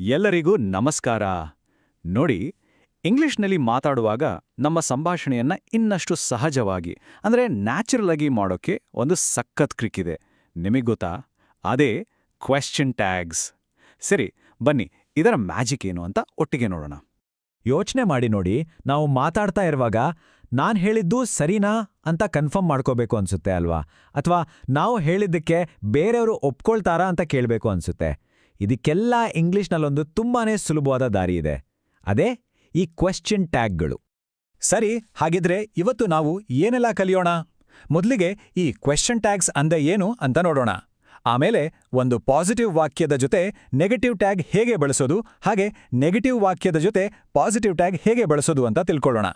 ಎಲ್ಲರಿಗೂ ನಮಸ್ಕಾರ. ನೋಡಿ, ಇಂಗ್ಲಿಷ್ನಲ್ಲಿ ಮಾತಾಡುವಾಗ ನಮ್ಮ ಸಂಭಾಷಣೆಯನ್ನ ಇನ್ನಷ್ಟು ಸಹಜವಾಗಿ ನ್ಯಾಚುರಲ್ ಆಗಿ ಮಾಡೋಕೆ ಒಂದು ಸಖತ್ ಟ್ರಿಕ್ ಇದೆ. ನಿಮಗೆ ಗೊತ್ತಾ? ಅದೇ ಕ್ವೆಶ್ಚನ್ ಟ್ಯಾಗ್ಸ್. ಸರಿ, ಬನ್ನಿ ಇದರ ಮ್ಯಾಜಿಕ್ ಏನು ಅಂತ ಒಟ್ಟಿಗೆ ನೋಡೋಣ. ಯೋಚನೆ ಮಾಡಿ ನೋಡಿ, ನಾವು ಮಾತಾಡ್ತಾ ಇರುವಾಗ ನಾನ್ ಹೇಳಿದ್ದು ಸರಿನಾ ಅಂತ ಕನ್ಫರ್ಮ್ ಮಾಡ್ಕೋಬೇಕು ಅನ್ಸುತ್ತೆ ಅಲ್ವಾ? ಅಥವಾ ನಾವು ಹೇಳಿದ್ದಕ್ಕೆ ಬೇರೆಯವರು ಒಪ್ಕೊಳ್ತಾರಾ ಅಂತ ಕೇಳಬೇಕು ಅನ್ಸುತ್ತೆ. ಇದಕ್ಕೆಲ್ಲ ಇಂಗ್ಲಿಷ್ನಲ್ಲೊಂದು ತುಂಬಾನೇ ಸುಲಭವಾದ ದಾರಿ ಇದೆ. ಅದೇ ಈ ಕ್ವೆಶ್ಚನ್ ಟ್ಯಾಗ್ಗಳು. ಸರಿ, ಹಾಗಿದ್ರೆ ಇವತ್ತು ನಾವು ಏನೆಲ್ಲ ಕಲಿಯೋಣ? ಮೊದಲಿಗೆ ಈ ಕ್ವೆಶ್ಚನ್ ಟ್ಯಾಗ್ಸ್ ಅಂದೆ ಏನು ಅಂತ ನೋಡೋಣ. ಆಮೇಲೆ ಒಂದು ಪಾಸಿಟಿವ್ ವಾಕ್ಯದ ಜೊತೆ ನೆಗೆಟಿವ್ ಟ್ಯಾಗ್ ಹೇಗೆ ಬಳಸೋದು, ಹಾಗೆ ನೆಗೆಟಿವ್ ವಾಕ್ಯದ ಜೊತೆ ಪಾಸಿಟಿವ್ ಟ್ಯಾಗ್ ಹೇಗೆ ಬಳಸೋದು ಅಂತ ತಿಳ್ಕೊಳ್ಳೋಣ.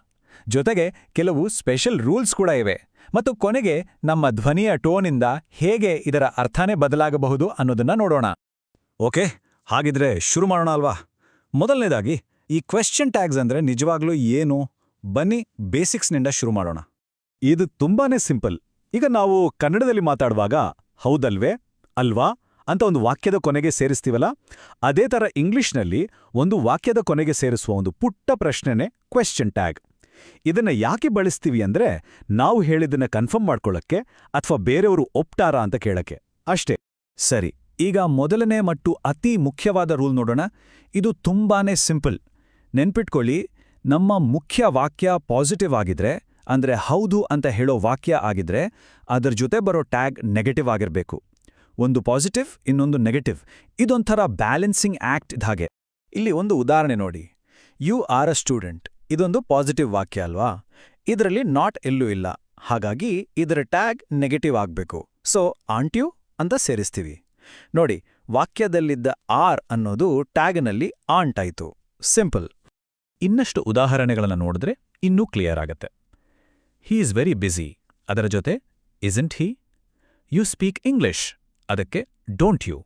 ಜೊತೆಗೆ ಕೆಲವು ಸ್ಪೆಷಲ್ ರೂಲ್ಸ್ ಕೂಡ ಇವೆ. ಮತ್ತು ಕೊನೆಗೆ ನಮ್ಮ ಧ್ವನಿಯ ಟೋನಿಂದ ಹೇಗೆ ಇದರ ಅರ್ಥನೇ ಬದಲಾಗಬಹುದು ಅನ್ನೋದನ್ನ ನೋಡೋಣ. ಓಕೆ, ಹಾಗಿದ್ರೆ ಶುರು ಮಾಡೋಣ ಅಲ್ವಾ? ಮೊದಲನೇದಾಗಿ ಈ ಕ್ವೆಶ್ಚನ್ ಟ್ಯಾಗ್ಸ್ ಅಂದ್ರೆ ನಿಜವಾಗ್ಲೂ ಏನು? ಬನ್ನಿ ಬೇಸಿಕ್ಸ್ನಿಂದ ಶುರು ಮಾಡೋಣ. ಇದು ತುಂಬಾನೇ ಸಿಂಪಲ್. ಈಗ ನಾವು ಕನ್ನಡದಲ್ಲಿ ಮಾತಾಡುವಾಗ ಹೌದಲ್ವೇ, ಅಲ್ವಾ ಅಂತ ಒಂದು ವಾಕ್ಯದ ಕೊನೆಗೆ ಸೇರಿಸ್ತೀವಲ್ಲ, ಅದೇ ಥರ ಇಂಗ್ಲಿಷ್ನಲ್ಲಿ ಒಂದು ವಾಕ್ಯದ ಕೊನೆಗೆ ಸೇರಿಸುವ ಒಂದು ಪುಟ್ಟ ಪ್ರಶ್ನೆನೇ ಕ್ವೆಶ್ಚನ್ ಟ್ಯಾಗ್. ಇದನ್ನ ಯಾಕೆ ಬಳಸ್ತೀವಿ ಅಂದ್ರೆ ನಾವು ಹೇಳಿದ್ದನ್ನ ಕನ್ಫರ್ಮ್ ಮಾಡ್ಕೊಳ್ಳಕ್ಕೆ ಅಥವಾ ಬೇರೆಯವರು ಒಪ್ಟಾರಾ ಅಂತ ಕೇಳಕ್ಕೆ ಅಷ್ಟೇ. ಸರಿ, ಈಗ ಮೊದಲನೇ ಮತ್ತು ಅತಿ ಮುಖ್ಯವಾದ ರೂಲ್ ನೋಡೋಣ. ಇದು ತುಂಬಾನೇ ಸಿಂಪಲ್. ನೆನ್ಪಿಟ್ಕೊಳ್ಳಿ, ನಮ್ಮ ಮುಖ್ಯ ವಾಕ್ಯ ಪಾಸಿಟಿವ್ ಆಗಿದ್ರೆ, ಅಂದ್ರೆ ಹೌದು ಅಂತ ಹೇಳೋ ವಾಕ್ಯ ಆಗಿದ್ರೆ, ಅದರ ಜೊತೆ ಬರೋ ಟ್ಯಾಗ್ ನೆಗೆಟಿವ್ ಆಗಿರಬೇಕು. ಒಂದು ಪಾಸಿಟಿವ್, ಇನ್ನೊಂದು ನೆಗೆಟಿವ್. ಇದೊಂಥರ ಬ್ಯಾಲೆನ್ಸಿಂಗ್ ಆಕ್ಟ್ ಹಾಗೆ. ಇಲ್ಲಿ ಒಂದು ಉದಾಹರಣೆ ನೋಡಿ. You are a student. ಇದೊಂದು ಪಾಸಿಟಿವ್ ವಾಕ್ಯ ಅಲ್ವಾ? ಇದರಲ್ಲಿ ನಾಟ್ ಎಲ್ಲೂ ಇಲ್ಲ, ಹಾಗಾಗಿ ಇದರ ಟ್ಯಾಗ್ ನೆಗೆಟಿವ್ ಆಗಬೇಕು. ಸೊ ಆಂಟ್ ಯು ಅಂತ ಸೇರಿಸ್ತೀವಿ. ನೋಡಿ, ವಾಕ್ಯದಲ್ಲಿದ್ದ ಆರ್ ಅನ್ನೋದು ಟ್ಯಾಗ್ನಲ್ಲಿ ಆಂಟ್ ಆಯ್ತು. ಸಿಂಪಲ್. ಇನ್ನಷ್ಟು ಉದಾಹರಣೆಗಳನ್ನು ನೋಡಿದ್ರೆ ಇನ್ನೂ ಕ್ಲಿಯರ್ ಆಗತ್ತೆ. He is very busy. ಅದರ ಜೊತೆ isn't he? You speak English. ಅದಕ್ಕೆ ಡೋಂಟ್ ಯು.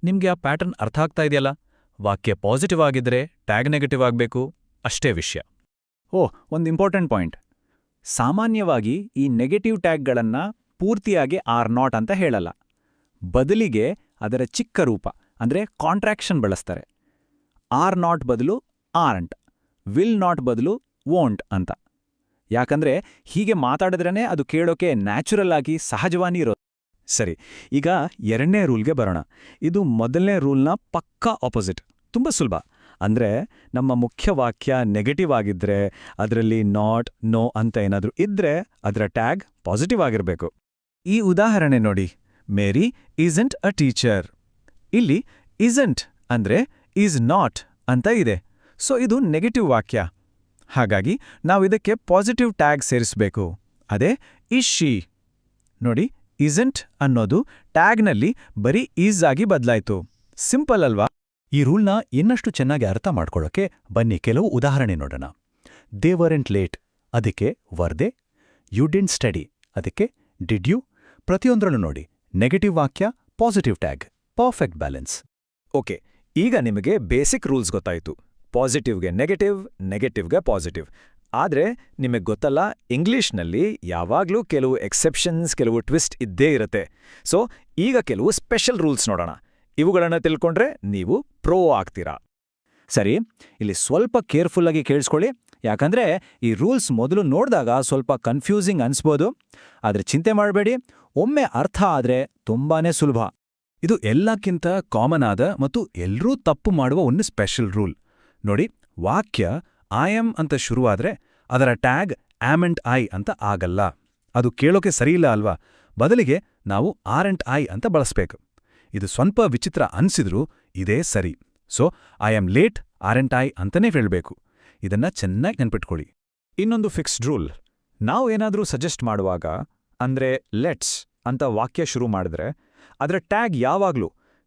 ನಿಮ್ಗೆ ಆ ಪ್ಯಾಟರ್ನ್ ಅರ್ಥ ಆಗ್ತಾ ಇದೆಯಲ್ಲ? ವಾಕ್ಯ ಪಾಸಿಟಿವ್ ಆಗಿದ್ರೆ ಟ್ಯಾಗ್ ನೆಗೆಟಿವ್ ಆಗಬೇಕು, ಅಷ್ಟೇ ವಿಷಯ. ಒಂದು ಇಂಪಾರ್ಟೆಂಟ್ ಪಾಯಿಂಟ್. ಸಾಮಾನ್ಯವಾಗಿ ಈ ನೆಗೆಟಿವ್ ಟ್ಯಾಗ್ಗಳನ್ನ ಪೂರ್ತಿಯಾಗಿ ಆರ್ ನಾಟ್ ಅಂತ ಹೇಳಲ್ಲ. ಬದಲಿಗೆ ಅದರ ಚಿಕ್ಕ ರೂಪ ಕಾಂಟ್ರಾಕ್ಷನ್ ಬಳಸ್ತಾರೆ. ಆರ್ ನಾಟ್ ಬದಲು ಆರ್ಂಟ್, ವಿಲ್ ನಾಟ್ ಬದಲು ವೋಂಟ್ ಅಂತ. ಯಾಕಂದ್ರೆ ಹೀಗೆ ಮಾತಾಡಿದ್ರೇ ಅದು ಕೇಳೋಕೆ ನ್ಯಾಚುರಲ್ ಆಗಿ ಸಹಜವಾಗಿ ಇರೋದು. ಸರಿ, ಈಗ ಎರಡನೇ ರೂಲ್ಗೆ ಬರೋಣ. ಇದು ಮೊದಲನೇ ರೂಲ್ನ ಪಕ್ಕಾ ಆಪೋಸಿಟ್. ತುಂಬ ಸುಲಭ. ನಮ್ಮ ಮುಖ್ಯ ವಾಕ್ಯ ನೆಗೆಟಿವ್ ಆಗಿದ್ರೆ, ಅದರಲ್ಲಿ ನಾಟ್, ನೋ ಅಂತ ಏನಾದರೂ ಇದ್ರೆ ಅದರ ಟ್ಯಾಗ್ ಪಾಸಿಟಿವ್ ಆಗಿರಬೇಕು. ಈ ಉದಾಹರಣೆ ನೋಡಿ. ಮೇರಿ ಈಸಂಟ್ ಅ ಟೀಚರ್. ಇಲ್ಲಿ ಈಸಂಟ್ ಅಂದ್ರೆ ಈಸ್ ನಾಟ್ ಅಂತ ಇದೆ. ಸೊ ಇದು ನೆಗೆಟಿವ್ ವಾಕ್ಯ. ಹಾಗಾಗಿ ನಾವು ಇದಕ್ಕೆ ಪಾಸಿಟಿವ್ ಟ್ಯಾಗ್ ಸೇರಿಸಬೇಕು. ಅದೇ ಈಸ್ ಶಿ. ನೋಡಿ, ಈಸಂಟ್ ಅನ್ನೋದು ಟ್ಯಾಗ್ನಲ್ಲಿ ಬರೀ ಈಸ್ ಆಗಿ ಬದಲಾಯ್ತು. ಸಿಂಪಲ್ ಅಲ್ವಾ? ಈ ರೂಲ್ನ ಇನ್ನಷ್ಟು ಚೆನ್ನಾಗಿ ಅರ್ಥ ಮಾಡ್ಕೊಳ್ಳೋಕೆ ಬನ್ನಿ ಕೆಲವು ಉದಾಹರಣೆ ನೋಡೋಣ. They weren't late. ಅದಕ್ಕೆ ವರ್ದೆ. You didn't study. ಅದಕ್ಕೆ ಡಿಡ್ ಯು. ಪ್ರತಿಯೊಂದರಲ್ಲೂ ನೋಡಿ, ನೆಗೆಟಿವ್ ವಾಕ್ಯ, positive tag. Perfect balance. Okay, ಈಗ ನಿಮಗೆ ಬೇಸಿಕ್ ರೂಲ್ಸ್ ಗೊತ್ತಾಯ್ತು. ಪಾಸಿಟಿವ್ಗೆ ನೆಗೆಟಿವ್, ನೆಗೆಟಿವ್ಗೆ ಪಾಸಿಟಿವ್. ಆದ್ರೆ ನಿಮಗೆ ಗೊತ್ತಲ್ಲ, ಇಂಗ್ಲಿಷ್ನಲ್ಲಿ ಯಾವಾಗ್ಲೂ ಕೆಲವು ಎಕ್ಸೆಪ್ಷನ್ಸ್, ಕೆಲವು ಟ್ವಿಸ್ಟ್ ಇದ್ದೇ ಇರುತ್ತೆ. ಸೊ ಈಗ ಕೆಲವು ಸ್ಪೆಷಲ್ ರೂಲ್ಸ್ ನೋಡೋಣ. ಇವುಗಳನ್ನು ತಿಳ್ಕೊಂಡ್ರೆ ನೀವು ಪ್ರೋ ಆಗ್ತೀರಾ. ಸರಿ, ಇಲ್ಲಿ ಸ್ವಲ್ಪ ಕೇರ್ಫುಲ್ಲಾಗಿ ಕೇಳಿಸ್ಕೊಳ್ಳಿ. ಯಾಕಂದ್ರೆ ಈ ರೂಲ್ಸ್ ಮೊದಲು ನೋಡಿದಾಗ ಸ್ವಲ್ಪ ಕನ್ಫ್ಯೂಸಿಂಗ್ ಅನ್ಸ್ಬೋದು. ಆದ್ರೆ ಚಿಂತೆ ಮಾಡಬೇಡಿ, ಒಮ್ಮೆ ಅರ್ಥ ಆದ್ರೆ ತುಂಬಾನೇ ಸುಲಭ. ಇದು ಎಲ್ಲಕ್ಕಿಂತ ಕಾಮನ್ ಆದ ಮತ್ತು ಎಲ್ಲರೂ ತಪ್ಪು ಮಾಡುವ ಒಂದು ಸ್ಪೆಷಲ್ ರೂಲ್. ನೋಡಿ, ವಾಕ್ಯ ಐ ಆಮ್ ಅಂತ ಶುರುವಾದ್ರೆ ಅದರ ಟ್ಯಾಗ್ ಆಮ್ ಅಂಡ್ ಐ ಅಂತ ಆಗಲ್ಲ. ಅದು ಕೇಳೋಕೆ ಸರಿಯಿಲ್ಲ ಅಲ್ವಾ? ಬದಲಿಗೆ ನಾವು ಆರ್ ಅಂಡ್ ಐ ಅಂತ ಬಳಸ್ಬೇಕು. ಇದು ಸ್ವಲ್ಪ ವಿಚಿತ್ರ ಅನ್ಸಿದ್ರೂ ಇದೇ ಸರಿ. So I am late, aren't I ಅಂತನೇ ಹೇಳಬೇಕು. ಇದನ್ನ ಚೆನ್ನಾಗಿ ನೆನ್ಪಿಟ್ಕೊಳ್ಳಿ. ಇನ್ನೊಂದು ಫಿಕ್ಸ್ಡ್ ರೂಲ್. ನಾವು ಏನಾದರೂ ಸಜೆಸ್ಟ್ ಮಾಡುವಾಗ, ಲೆಟ್ಸ್ ಅಂತ ವಾಕ್ಯ ಶುರು ಮಾಡಿದ್ರೆ ಅದರ ಟ್ಯಾಗ್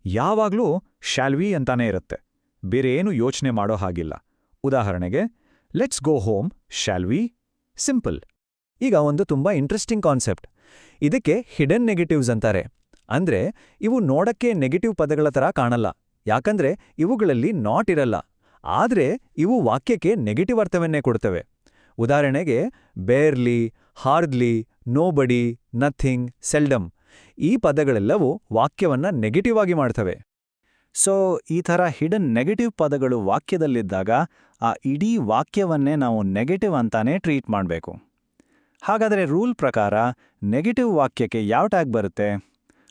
ಯಾವಾಗ್ಲೂ ಶಾಲ್ ವಿ ಅಂತಾನೇ ಇರುತ್ತೆ. ಬೇರೆ ಏನು ಯೋಚನೆ ಮಾಡೋ ಹಾಗಿಲ್ಲ. ಉದಾಹರಣೆಗೆ, let's go home, shall we? Simple. ಈಗ ಒಂದು ತುಂಬಾ ಇಂಟ್ರೆಸ್ಟಿಂಗ್ ಕಾನ್ಸೆಪ್ಟ್. ಇದಕ್ಕೆ ಹಿಡನ್ ನೆಗೆಟಿವ್ಸ್ ಅಂತಾರೆ. ಇವು ನೋಡಕ್ಕೆ ನೆಗೆಟಿವ್ ಪದಗಳ ಥರ ಕಾಣಲ್ಲ, ಯಾಕಂದ್ರೆ ಇವುಗಳಲ್ಲಿ ನಾಟ್ ಇರಲ್ಲ. ಆದ್ರೆ ಇವು ವಾಕ್ಯಕ್ಕೆ ನೆಗೆಟಿವ್ ಅರ್ಥವನ್ನೇ ಕೊಡ್ತವೆ. ಉದಾಹರಣೆಗೆ, barely, hardly, nobody, nothing, seldom. ಈ ಪದಗಳೆಲ್ಲವೂ ವಾಕ್ಯವನ್ನ ನೆಗೆಟಿವ್ ಆಗಿ ಮಾಡ್ತವೆ. ಸೊ ಈ ಥರ ಹಿಡನ್ ನೆಗೆಟಿವ್ ಪದಗಳು ವಾಕ್ಯದಲ್ಲಿದ್ದಾಗ ಆ ಇಡೀ ವಾಕ್ಯವನ್ನೇ ನಾವು ನೆಗೆಟಿವ್ ಅಂತಾನೇ ಟ್ರೀಟ್ ಮಾಡಬೇಕು. ಹಾಗಾದರೆ ರೂಲ್ ಪ್ರಕಾರ ನೆಗೆಟಿವ್ ವಾಕ್ಯಕ್ಕೆ ಯಾವ ಟ್ಯಾಗ್ ಬರುತ್ತೆ?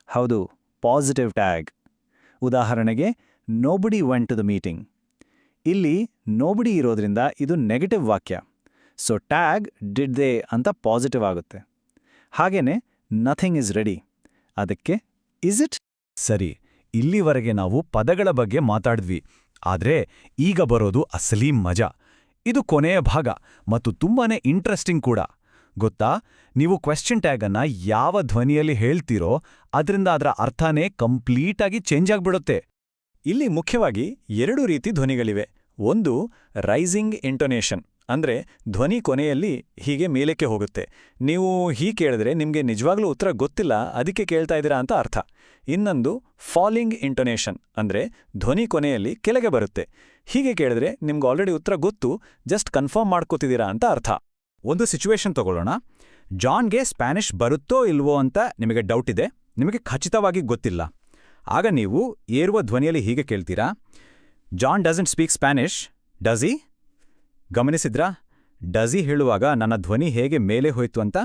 ಹೌದು, ಪಾಸಿಟಿವ್ ಟ್ಯಾಗ್. ಉದಾಹರಣೆಗೆ, nobody went to the meeting. ಇಲ್ಲಿ ನೋಬಡಿ ಇರೋದ್ರಿಂದ ಇದು ನೆಗೆಟಿವ್ ವಾಕ್ಯ. ಸೊ ಟ್ಯಾಗ್ ಡಿಡ್ ದೇ ಅಂತ ಪಾಸಿಟಿವ್ ಆಗುತ್ತೆ. ಹಾಗೇನೆ ನಥಿಂಗ್ ಇಸ್ ರೆಡಿ, ಅದಕ್ಕೆ ಇಸ್ ಇಟ್? ಸರಿ, ಇಲ್ಲಿವರೆಗೆ ನಾವು ಪದಗಳ ಬಗ್ಗೆ ಮಾತಾಡಿದ್ವಿ. ಆದ್ರೆ ಈಗ ಬರೋದು ಅಸಲಿ ಮಜಾ. ಇದು ಕೊನೆಯ ಭಾಗ ಮತ್ತು ತುಂಬಾನೇ ಇಂಟ್ರೆಸ್ಟಿಂಗ್ ಕೂಡ. ಗೊತ್ತಾ, ನೀವು ಕ್ವೆಶ್ಚನ್ ಟ್ಯಾಗ್ ಅನ್ನ ಯಾವ ಧ್ವನಿಯಲ್ಲಿ ಹೇಳ್ತೀರೋ ಅದರಿಂದ ಅದರ ಅರ್ಥನೇ ಕಂಪ್ಲೀಟಾಗಿ ಚೇಂಜ್ ಆಗ್ಬಿಡುತ್ತೆ. ಇಲ್ಲಿ ಮುಖ್ಯವಾಗಿ 2 ರೀತಿ ಧ್ವನಿಗಳಿವೆ. ಒಂದು ರೈಸಿಂಗ್ ಇಂಟೊನೇಷನ್, ಅಂದ್ರೆ ಧ್ವನಿ ಕೊನೆಯಲ್ಲಿ ಹೀಗೆ ಮೇಲಕ್ಕೆ ಹೋಗುತ್ತೆ. ನೀವು ಹೀಗೆ ಕೇಳಿದ್ರೆ ನಿಮಗೆ ನಿಜವಾಗ್ಲೂ ಉತ್ತರ ಗೊತ್ತಿಲ್ಲ, ಅದಕ್ಕೆ ಕೇಳ್ತಾ ಇದ್ದೀರಾ ಅಂತ ಅರ್ಥ. ಇನ್ನೊಂದು ಫಾಲಿಂಗ್ ಇಂಟೊನೇಷನ್, ಅಂದ್ರೆ ಧ್ವನಿ ಕೊನೆಯಲ್ಲಿ ಕೆಳಗೆ ಬರುತ್ತೆ. ಹೀಗೆ ಕೇಳಿದ್ರೆ ನಿಮ್ಗೆ ಆಲ್ರೆಡಿ ಉತ್ತರ ಗೊತ್ತು, ಜಸ್ಟ್ ಕನ್ಫರ್ಮ್ ಮಾಡ್ಕೋತಿದ್ದೀರಾ ಅಂತ ಅರ್ಥ. ಒಂದು ಸಿಚುವೇಶನ್ ತಗೊಳ್ಳೋಣ. ಜಾನ್ಗೆ ಸ್ಪ್ಯಾನಿಷ್ ಬರುತ್ತೋ ಇಲ್ವೋ ಅಂತ ನಿಮಗೆ ಡೌಟ್ ಇದೆ, ನಿಮಗೆ ಖಚಿತವಾಗಿ ಗೊತ್ತಿಲ್ಲ. ಆಗ ನೀವು ಏರುವ ಧ್ವನಿಯಲ್ಲಿ ಹೀಗೆ ಕೇಳ್ತೀರಾ, John doesn't speak Spanish, does he? ಗಮನಿಸಿದ್ರಾ? ಡಸ್ ಹಿ ಹೇಳುವಾಗ ನನ್ನ ಧ್ವನಿ ಹೇಗೆ ಮೇಲೆ ಹೋಯ್ತು ಅಂತ?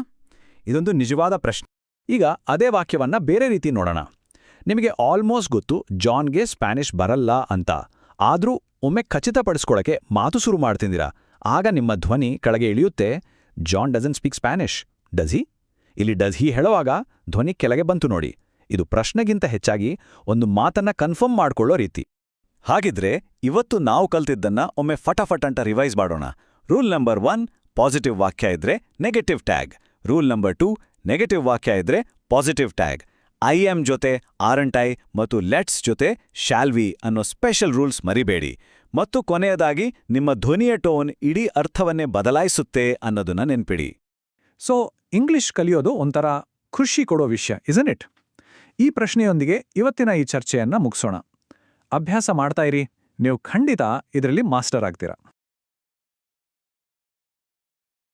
ಇದೊಂದು ನಿಜವಾದ ಪ್ರಶ್ನೆ. ಈಗ ಅದೇ ವಾಕ್ಯವನ್ನ ಬೇರೆ ರೀತಿ ನೋಡೋಣ. ನಿಮಗೆ ಆಲ್ಮೋಸ್ಟ್ ಗೊತ್ತು ಜಾನ್ಗೆ ಸ್ಪ್ಯಾನಿಷ್ ಬರಲ್ಲ ಅಂತ, ಆದ್ರೂ ಒಮ್ಮೆ ಖಚಿತಪಡಿಸ್ಕೊಳಕ್ಕೆ ಮಾತು ಶುರು ಮಾಡ್ತಿದ್ದೀರಾ. ಆಗ ನಿಮ್ಮ ಧ್ವನಿ ಕೆಳಗೆ ಇಳಿಯುತ್ತೆ, John doesn't speak Spanish, does he? ಇಲ್ಲಿ ಡಸ್ ಹಿ ಹೇಳುವಾಗ ಧ್ವನಿ ಕೆಳಗೆ ಬಂತು ನೋಡಿ. ಇದು ಪ್ರಶ್ನೆಗಿಂತ ಹೆಚ್ಚಾಗಿ ಒಂದು ಮಾತನ್ನ ಕನ್ಫರ್ಮ್ ಮಾಡ್ಕೊಳ್ಳೋ ರೀತಿ. ಹಾಗಿದ್ರೆ ಇವತ್ತು ನಾವು ಕಲ್ತಿದ್ದನ್ನ ಒಮ್ಮೆ ಫಟಾಫಟ್ ಅಂತ ರಿವೈಸ್ ಮಾಡೋಣ. ರೂಲ್ ನಂಬರ್ 1, ಪಾಸಿಟಿವ್ ವಾಕ್ಯ ಇದ್ರೆ negative tag. Rule number 2, negative ವಾಕ್ಯ ಇದ್ರೆ ಪಾಸಿಟಿವ್ ಟ್ಯಾಗ್. ಐ ಆಮ್ ಜೊತೆ ಆರಂಟ್ ಐ ಮತ್ತು ಲೆಟ್ಸ್ ಜೊತೆ ಶಾಲ್ ವಿ ಅನ್ನೋ ಸ್ಪೆಷಲ್ ರೂಲ್ಸ್ ಮರಿಬೇಡಿ. ಮತ್ತು ಕೊನೆಯದಾಗಿ, ನಿಮ್ಮ ಧ್ವನಿಯ ಟೋನ್ ಇಡೀ ಅರ್ಥವನ್ನೇ ಬದಲಾಯಿಸುತ್ತೆ ಅನ್ನೋದನ್ನ ನೆನ್ಪಿಡಿ. ಸೊ ಇಂಗ್ಲಿಷ್ ಕಲಿಯೋದು ಒಂಥರ ಖುಷಿ ಕೊಡೋ ವಿಷಯ, ಇಸನ್ ಇಟ್? ಈ ಪ್ರಶ್ನೆಯೊಂದಿಗೆ ಇವತ್ತಿನ ಈ ಚರ್ಚೆಯನ್ನ ಮುಗಿಸೋಣ. ಅಭ್ಯಾಸ ಮಾಡ್ತಾ ಇರಿ, ನೀವು ಖಂಡಿತ ಇದರಲ್ಲಿ ಮಾಸ್ಟರ್ ಆಗ್ತೀರಾ.